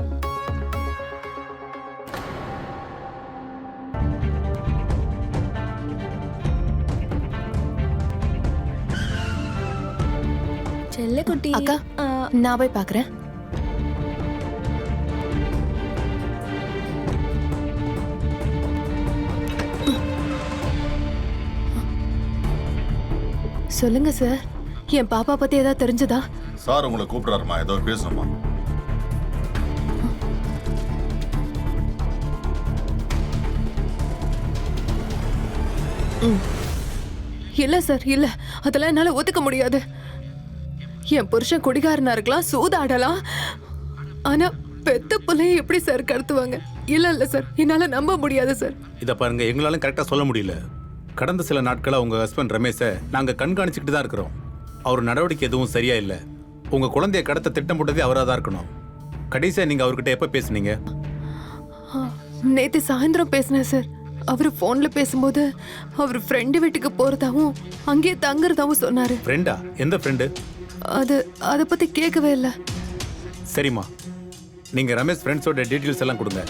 செல்லக்குட்டி. அக்கா, நான் போய் பாக்குறேன். சொல்லுங்க சார், என் பாப்பா பத்தி ஏதாவது தெரிஞ்சதா? சார் உங்களை கூப்பிடுறாருமா, ஏதோ பேசணுமா? இல்ல சார், இல்ல, அதெல்லாம் என்னால ஒத்துக்க முடியாது. என் புருஷன் குடிகாரனா இருக்கலாம், சூதாடலாம், ஆனா பெத்த பிள்ளைய எப்படி சார் கடத்துவாங்க? இல்ல சார், என்னால நம்ப முடியாது சார். இதை பாருங்க, எங்களாலும் கரெக்டாக சொல்ல முடியல. கடந்த சில நாட்களா உங்க ஹஸ்பண்ட் ரமேஷை நாங்க கண்காணிச்சுக்கிட்டு தான் இருக்கிறோம். அவர் நடவடிக்கை எதுவும் சரியா இல்ல. உங்க குழந்தைய கடத்த திட்டம் போட்டதே அவராக தான் இருக்கணும். கடைசியா நீங்க அவர்கிட்ட எப்ப பேசுனீங்க? நேத்து சாயந்தரம் பேசினேன் சார். அவரு போன்ல பேசும்போது அவர் ஃப்ரெண்டு வீட்டுக்கு போறதாவும் அங்கேயே தங்குறதாவும் சொன்னாரு. ஃப்ரெண்டா? எந்த ஃப்ரெண்டு? அத பத்தி கேட்கவே இல்ல. சரிம்மா, நீங்க ரமேஷ் ஃப்ரெண்ட்ஸோட டீட்டெயில்ஸ் எல்லாம் கொடுங்க.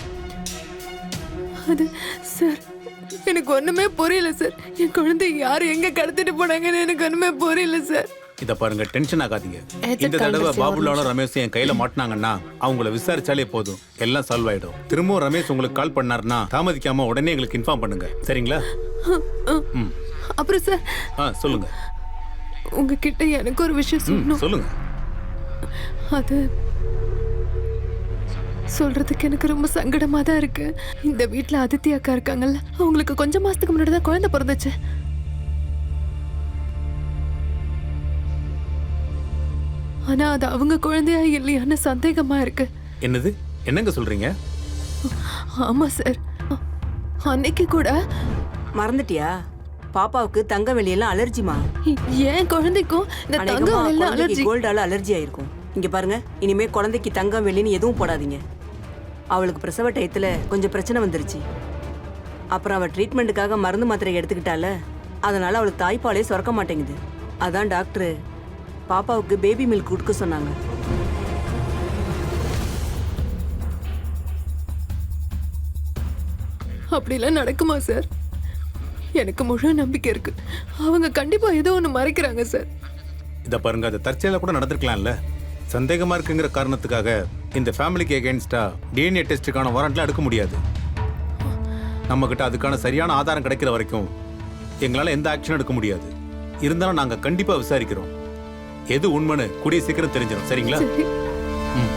அது சார், எனக்கு ஒண்ணுமே புரியல சார். என் குழந்தை யாரு எங்க கடத்திட்டு போனாங்கன்னு எனக்கு ஒண்ணுமே புரியல சார். இத பாருங்க, டென்ஷன் ஆகாதீங்க. எதுக்கு இந்த தடவை கடைசி பாபுலாலும் ரமேஷும் என் கையில மாட்டினாங்கன்னா அவங்கள விசாரிச்சாலே போதும், எல்லாம் சால்வ் ஆயிடும். திரும்பவும் ரமேஷ் உங்களுக்கு கால் பண்ணாருன்னா தாமதிக்காம உடனே எங்களுக்கு இன்ஃபார்ம் பண்ணுங்க, சரிங்களா? ம். அப்புறம் சார், சொல்லுங்க. உங்ககிட்ட எனக்கு ஒரு விஷயம் சொல்லணும். சொல்லுங்க. அது சொல்றதுக்கு எனக்கு ரொம்ப சங்கடமா தான் இருக்கு. இந்த வீட்ல அதித்தி அக்கா இருக்காங்கல்ல, அவங்களுக்கு கொஞ்சம் மாசத்துக்கு முன்னாடி தான் குழந்தை பிறந்துச்சு. ஆனா அது அவங்க குழந்தையா இல்லையான்னு சந்தேகமா இருக்கு. என்னது? என்னங்க சொல்றீங்க? ஆமா சார், அன்னைக்கு கூட. மறந்துட்டியா? பாப்பாவுக்கு தங்க வெளியெல்லாம் அலர்ஜிமா. ஏன் குழந்தைக்கும் இந்த தங்க வெளியில அலர்ஜி? கோல்டால அலர்ஜி ஆயிருக்கும். இங்க பாருங்க, இனிமே குழந்தைக்கு தங்கம் வெளின்னு எதுவும் போடாதீங்க. அவளுக்கு பிரசவ டயத்துல கொஞ்சம் பிரச்சனை வந்துருச்சு. அப்புறம் அவள் ட்ரீட்மெண்ட்டுக்காக மருந்து மாத்திரை எடுத்துக்கிட்டால, அதனால அவளுக்கு தாய்ப்பாலே சுரக்க மாட்டேங்குது. அதான் டாக்டர் பாப்பாவுக்கு பேபி மில்க் கொடுக்க சொன்னாங்க. அப்படிலாம் நடக்குமா சார்? எனக்கு முழு நம்பிக்கை இருக்கு. அவங்க கண்டிப்பா ஏதோ ஒண்ணு மறைக்கிறாங்க சார். இத பாருங்க, அது தற்செயலா கூட நடந்திருக்கலாம்ல. சந்தேகமா இருக்குங்கிற காரணத்துக்காக இந்த ஃபேமிலிக்கு எகெயின்ஸ்டா டிஎன்ஏ டெஸ்ட்டுக்கான வாரண்ட்லாம் எடுக்க முடியாது. நம்ம கிட்ட அதுக்கான சரியான ஆதாரம் கிடைக்கிற வரைக்கும் எங்களால எந்த ஆக்ஷன் எடுக்க முடியாது. இருந்தாலும் நாங்க கண்டிப்பா விசாரிக்கிறோம். எது உண்மைன்னு கூடிய சீக்கிரம் தெரிஞ்சிடும், சரிங்களா? ம்.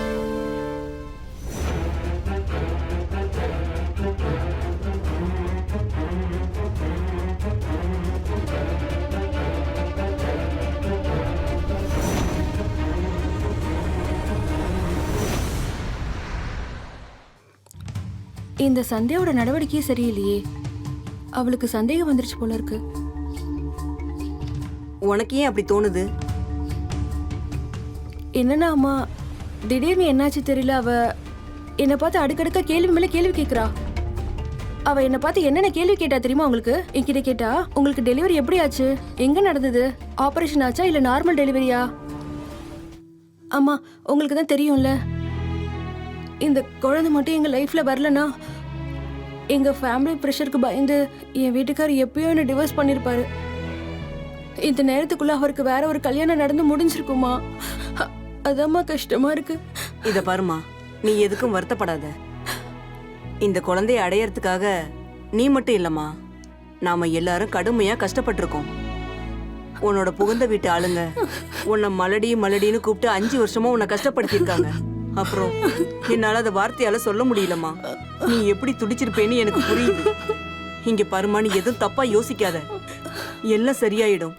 இந்த சந்தியாவோட நடவடிக்கையே சரியில்லையே. அவளுக்கு சந்தேகம் வந்துருச்சு போல இருக்கு. உனக்கு ஏன் அப்படி தோணுது? என்னன்னா அம்மா, திடீர்னு என்னாச்சு தெரியல, அவ என்னை பார்த்து அடுக்கடுக்க கேள்வி மேல கேள்வி கேட்கறா. அவ என்னை பார்த்து என்னென்ன கேள்வி கேட்டா தெரியுமா உங்களுக்கு? என்கிட்ட கேட்டா, உங்களுக்கு டெலிவரி எப்படி ஆச்சு, எங்க நடந்தது, ஆபரேஷன் ஆச்சா இல்ல நார்மல் டெலிவரியா? அம்மா உங்களுக்கு தான் தெரியும்ல, இந்த குழந்தை மட்டும் எங்க லைஃப்ல வரலனா எங்க ஃபேமிலி ப்ரெஷருக்கு பயந்து என் வீட்டுக்காரர் எப்பயோ என்ன டிவோர்ஸ் பண்ணிருப்பாரு. இந்த நேரத்துக்குள்ள அவருக்கு வேற ஒரு கல்யாணம் நடந்து முடிஞ்சிருக்குமா? அதாம்மா கஷ்டமா இருக்கு. இத பாருமா, நீ எதுக்கும் வருத்தப்படாத. இந்த குழந்தைய அடையறதுக்காக நீ மட்டும் இல்லம்மா, நாம எல்லாரும் கடுமையா கஷ்டப்பட்டிருக்கோம். உன்னோட புகுந்த வீட்டு ஆளுங்க உன்னை மலடின்னு கூப்பிட்டு 5 வருஷமா உன்னை கஷ்டப்படுத்திருக்காங்க. அப்புறம் என்னால அதை வார்த்தையால சொல்ல முடியலம்மா. நீ எப்படி துடிச்சிருப்பேன்னு எனக்கு புரியுது. இங்க பாருமா, நீ எதுவும் தப்பா யோசிக்காத, எல்லாம் சரியாயிடும்.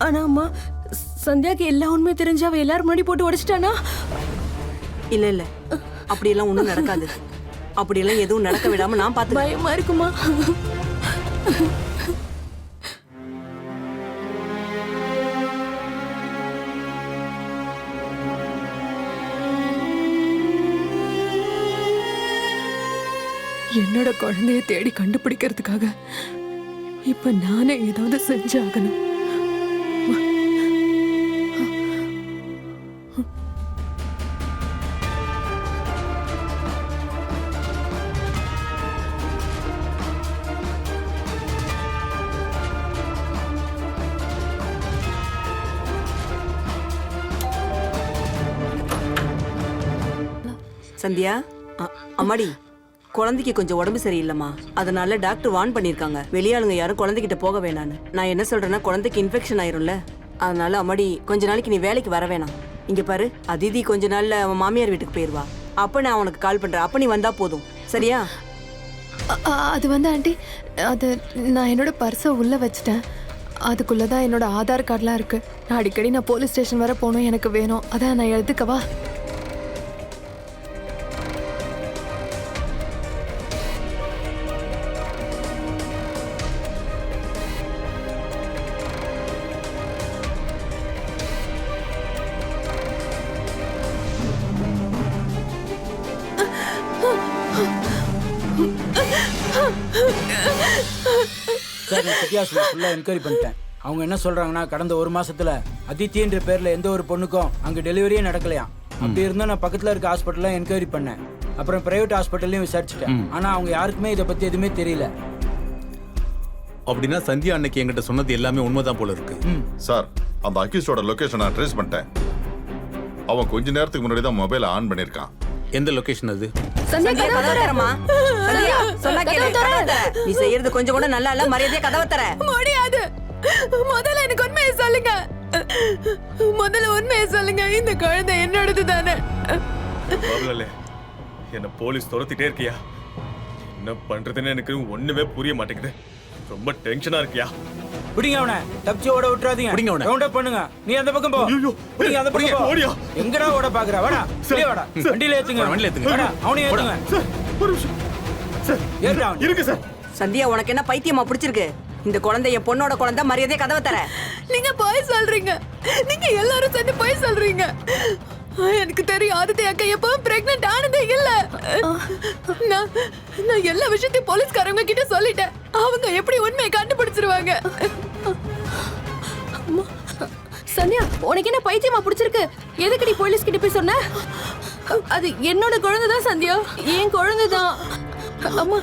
ஆனா அம்மா, சந்தியாக்கு எல்லா உண்மையும் தெரிஞ்சு அவ எல்லாரும் முன்னாடி போட்டு உடைச்சிட்டானா? இல்ல இல்ல, அப்படியெல்லாம் ஒண்ணும் நடக்காது. அப்படியெல்லாம் எதுவும் நடக்க விடாம நான் பார்த்து. பயமா இருக்குமா? என்னோட குழந்தைய தேடி கண்டுபிடிக்கிறதுக்காக இப்ப நானே ஏதாவது செஞ்சாகணும். சந்தியா, அம்மாடி, குழந்தைக்கு கொஞ்சம் உடம்பு சரியில்லைம்மா. அதனால டாக்டர் வார்ன் பண்ணிருக்காங்க, வெளியாளுங்க யாரும் குழந்தைகிட்ட போக வேணான்னு. நான் என்ன சொல்றேன்னா, குழந்தைக்கு இன்ஃபெக்ஷன் ஆயிரும்ல, அதனால அம்மாடி கொஞ்ச நாளைக்கு நீ வேலைக்கு வர வேணாம். இங்க பாரு, அதிதி கொஞ்ச நாள்ல அவன் மாமியார் வீட்டுக்கு போயிருவா. அப்ப நான் உனக்கு கால் பண்றேன், அப்ப நீ வந்தா போதும், சரியா? அது வந்து ஆண்டி, அது நான் என்னோட பர்ஸை உள்ள வச்சிட்டேன். அதுக்குள்ளதான் என்னோட ஆதார் கார்டெலாம் இருக்கு. நான் அடிக்கடி போலீஸ் ஸ்டேஷன் வர போகணும், எனக்கு வேணும். அதான் நான் எழுதுக்கவா? சார், சிட்டி ஹாஸ்பிட்டல் ஃபுல்லாக என்கொயரி பண்ணிட்டேன். அவங்க என்ன சொல்றாங்கன்னா, கடந்த 1 மாசத்துல அதித்தின்ற பேர்ல எந்த ஒரு பொண்ணுக்கும் அங்க டெலிவரியே நடக்கலையாம். அப்படி இருந்தா நான் பக்கத்துல இருக்க ஹாஸ்பிட்டல்லாம் என்கொயரி பண்ணேன். அப்புறம் பிரைவேட் ஹாஸ்பிட்டல்லையும் விசாரிச்சுட்டேன். ஆனா அவங்க யாருக்குமே இதை பத்தி எதுவுமே தெரியல. அப்படின்னா சந்தியா அன்னைக்கு என்கிட்ட சொன்னது எல்லாமே உண்மைதான் போல இருக்கு. சார், அந்த அக்யூஸ்டோட லொகேஷன் நான் ட்ரேஸ் பண்ணிட்டேன். அவன் கொஞ்ச நேரத்துக்கு முன்னாடி தான் மொபைலை ஆன் பண்ணிருக்கான். எந்த லொகேஷன் அது? சந்தியா, கதவை தரமா? சந்தியா, சொன்னா கேளு, கதவை தர. நீ செய்யறது கொஞ்சம் கூட நல்லா இல்ல, மரியாதையா கதவை தர. முடியாது. முதல்ல எனக்கு உண்மையை சொல்லுங்க. முதல்ல உண்மையை சொல்லுங்க. இந்த குழந்தை என்னோடது தானே? பாபுலாலே, என்ன போலீஸ் துரத்திட்டே இருக்கியா? என்ன பண்றதுன்னு எனக்கு ஒண்ணுமே புரிய மாட்டேங்குது. ரொம்ப டென்ஷனா இருக்கியா? பிடிங்க அவனை, தப்பிச்சு ஓட விட்டுறாதீங்க. பிடிங்க அவனை. ரவுண்ட் அப் பண்ணுங்க. நீ அந்த பக்கம் போ. பிடிங்க அந்த பக்கம் போ. ஓடியா? எங்கடா ஓட பாக்குற? வாடா, வெளிய வாடா. வண்டியில ஏத்துங்க. வண்டியில ஏத்துங்க. வாடா, அவனையும் ஏத்துங்க. ஒரு நிமிஷம். சார், ஏறுடா அவனை. இருக்கு சார். சந்தியா, உனக்கு என்ன பைத்தியமா பிடிச்சிருக்கு? இந்த குழந்தை என் பொண்ணோட குழந்தை, மரியாதையா கதவை தர. நீங்க போய் சொல்றீங்க. நீங்க எல்லாரும் சேர்ந்து போய் சொல்றீங்க. எனக்கு தெரியும், ஆதித்ய அக்கா எப்பவும் பிரெக்னென்ட் ஆனதே இல்ல. நான் எல்லா விஷயத்தையும் போலீஸ்காரங்க கிட்ட சொல்லிட்டேன். அவங்க எப்படி உண்மையை கண்டுபிடிச்சிருவாங்க. சந்தியா, உனக்கு என்ன பைத்தியமா பிடிச்சிருக்கு? எதுக்கு நீ போலீஸ் கிட்ட போய் சொன்ன? அது என்னோட குழந்தை தான் சந்தியா, என் குழந்தை தான். அம்மா,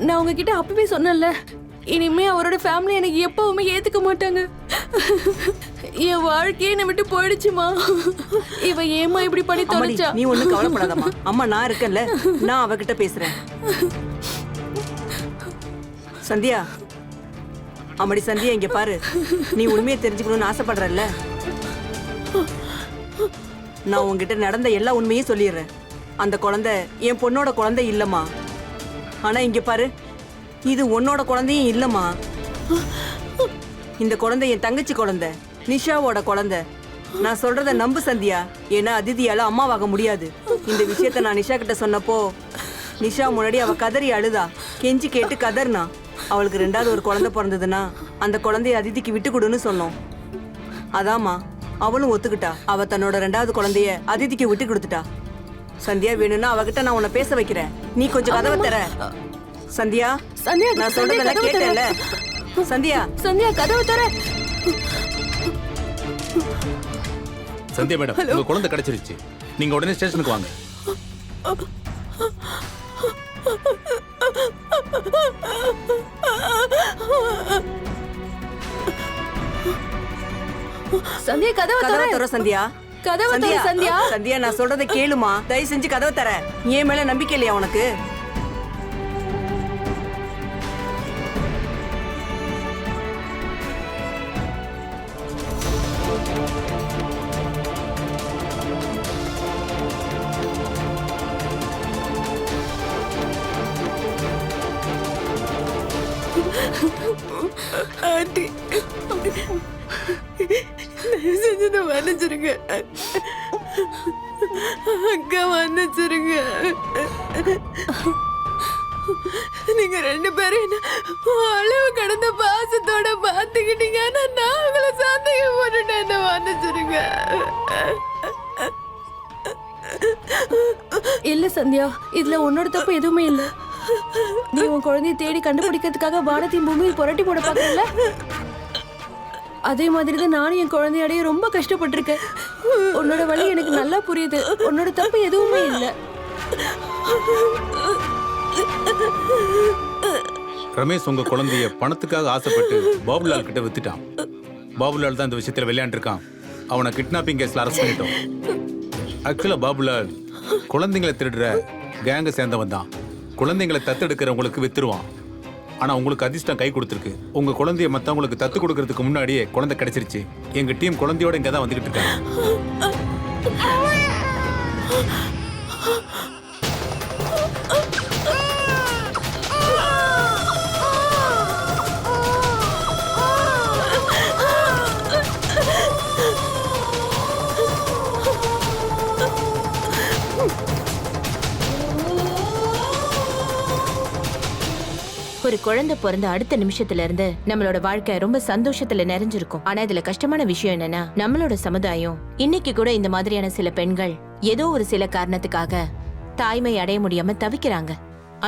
நான் உங்ககிட்ட அப்பவே சொன்னேன்ல, இனிமே அவரோட ஃபேமிலி எனக்கு எப்பவுமே ஏத்துக்க மாட்டாங்க. என் வாழ்க்கையே என்னை விட்டு போயிடுச்சுமா. இவ ஏமா இப்படி பண்ணி அம்மாடி, தொலைச்சா? நீ ஒண்ணும் கவலைப்படாதம்மா. அம்மா நான் இருக்கேன்ல, நான் அவகிட்ட பேசுறேன். சந்தியா, அம்மாடி சந்தியா, இங்க பாரு. நீ உண்மையை தெரிஞ்சுக்கணும்னு ஆசைப்படுறல்ல, நான் உன்கிட்ட நடந்த எல்லா உண்மையும் சொல்லிடுறேன். அந்த குழந்தை என் பொண்ணோட குழந்தை இல்லம்மா. ஆனா இங்க பாரு, இது உன்னோட குழந்தையும் இல்லம்மா. இந்த குழந்தை என் தங்கச்சி குழந்தை, நிஷாவோட குழந்தை. நான் சொல்றத நம்பு சந்தியா, ஏன்னா அதிதியால அம்மாவாக முடியாது. இந்த விஷயத்த நான் நிஷா கிட்ட சொன்னப்போ, நிஷா முன்னாடி அவ கதறி அழுதா, கெஞ்சி கேட்டு கதர்னா. அவளுக்கு 2வது ஒரு குழந்தை பிறந்ததுன்னா அந்த குழந்தைய அதிதிக்கு விட்டு கொடுன்னு சொன்னோம். அதாம்மா, அவளும் ஒத்துக்கிட்டா. அவ தன்னோட 2வது குழந்தைய அதிதிக்கு விட்டு கொடுத்துட்டா. சந்தியா வேணும்னா அவகிட்ட நான் உன்னை பேச வைக்கிறேன். நீ கொஞ்சம் கதவை தர. சந்தியா சந்தியா, நான் சந்தியா, சொல்றதெல்லாம் கதவை தர. கேட்டேல்ல? சந்தியா சந்தியா கதவு தர. சந்தியா மேடம், உங்க குழந்தை கிடைச்சிருச்சு. நீங்க உடனே ஸ்டேஷனுக்கு வாங்க. சந்தியா கதவு கதவை தர. தர சந்தியா. கதவை தர சந்தியா. சந்தியா நான் சொல்றதை கேளுமா, தயவு செஞ்சு கதவை தர. ஏன் மேல நம்பிக்கை இல்லையா உனக்கு? ஆண்டி தயவு செஞ்சு நான் மன்னிச்சிருங்க. அக்கா மன்னிச்சிருங்க. நீங்க 2 பேரும் என்ன அளவு கடந்த பாசத்தோட பாத்துக்கிட்டீங்க. ஆனா நான் உங்களை சந்தேகம் போட்டுட்டேன். என்ன மன்னிச்சிருங்க. இல்ல சந்தியா, இதுல உன்னோட தப்பு எதுவுமே இல்ல. நீ உன் குழந்தைய தேடி கண்டுபிடிக்கிறதுக்காக வானத்தையும் பூமியை புரட்டி போட பாக்கல. அதே மாதிரி தான் நானும் என் குழந்தையோடய ரொம்ப கஷ்டப்பட்டிருக்கேன். உன்னோட வலி எனக்கு நல்லா புரியுது. உன்னோட தப்பு எதுவுமே இல்ல. ரமேஷ் உங்க குழந்தைய பணத்துக்காக ஆசைப்பட்டு பாபுலால் கிட்ட வித்துட்டான். பாபுலால் தான் இந்த விஷயத்துல விளையாண்டுருக்கான். அவனை கிட்னாப்பிங் கேஸ்ல அரெஸ்ட் பண்ணிட்டோம். ஆக்சுவலா பாபுலால் குழந்தைங்களை திருடுற கேங்க சேர்ந்தவன் தான். குழந்தைங்களை தத்தெடுக்கிறவங்களுக்கு வித்துருவான். ஆனா உங்களுக்கு அதிர்ஷ்டம் கை கொடுத்துருக்கு. உங்க குழந்தைய மத்தவங்களுக்கு தத்து கொடுக்கறதுக்கு முன்னாடியே குழந்தை கிடைச்சிருச்சு. எங்க டீம் குழந்தையோட இங்க தான் வந்துகிட்டு இருக்காங்க. ஒரு குழந்தை பிறந்த அடுத்த நிமிஷத்துல இருந்து நம்மளோட வாழ்க்கை ரொம்ப சந்தோஷத்துல நிறைஞ்சிருக்கும். ஆனா இதுல கஷ்டமான விஷயம் என்னன்னா, நம்மளோட சமுதாயம் இன்னைக்கு கூட இந்த மாதிரியான சில பெண்கள் ஏதோ ஒரு சில காரணத்துக்காக தாய்மை அடைய முடியாம தவிக்கிறாங்க.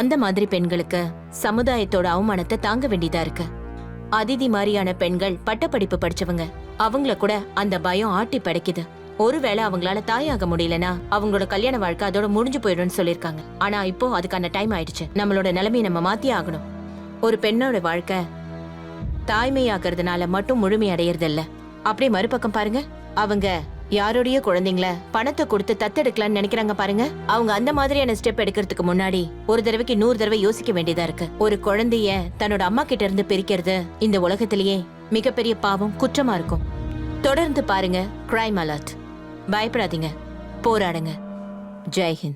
அந்த மாதிரி பெண்களுக்கு சமுதாயத்தோட அவமானத்தை தாங்க வேண்டியதா இருக்கு. அதிதி மாதிரியான பெண்கள் பட்டப்படிப்பு படிச்சவங்க, அவங்கள கூட அந்த பயம் ஆட்டி படைக்குது. ஒருவேளை அவங்களால தாயாக முடியலனா அவங்களோட கல்யாண வாழ்க்கை அதோட முடிஞ்சு போயிடும்னு சொல்லிருக்காங்க. ஆனா இப்போ அதுக்கான டைம் ஆயிடுச்சு. நம்மளோட நிலைமையை நம்ம மாத்தியே ஆகணும். ஒரு பெண்ணோட வாழ்க்கை தாய்மையாக்குறதுனால மட்டும் முழுமை அடையறது இல்ல. அப்படியே மறுபக்கம் பாருங்க, அவங்க யாரோடைய குழந்தைங்கள பணத்தை கொடுத்து தத்தெடுக்கலாம்னு நினைக்கிறாங்க பாருங்க. அவங்க அந்த மாதிரியான ஸ்டெப் எடுக்கிறதுக்கு முன்னாடி ஒரு தடவைக்கு 100 தடவை யோசிக்க வேண்டியதா இருக்கு. ஒரு குழந்தைய தன்னோட அம்மா கிட்ட இருந்து பிரிக்கிறது இந்த உலகத்திலேயே மிகப்பெரிய பாவம், குற்றமா இருக்கும். தொடர்ந்து பாருங்க கிரைம் அலர்ட். பயப்படாதீங்க, போராடுங்க. ஜெய் ஹிந்த்.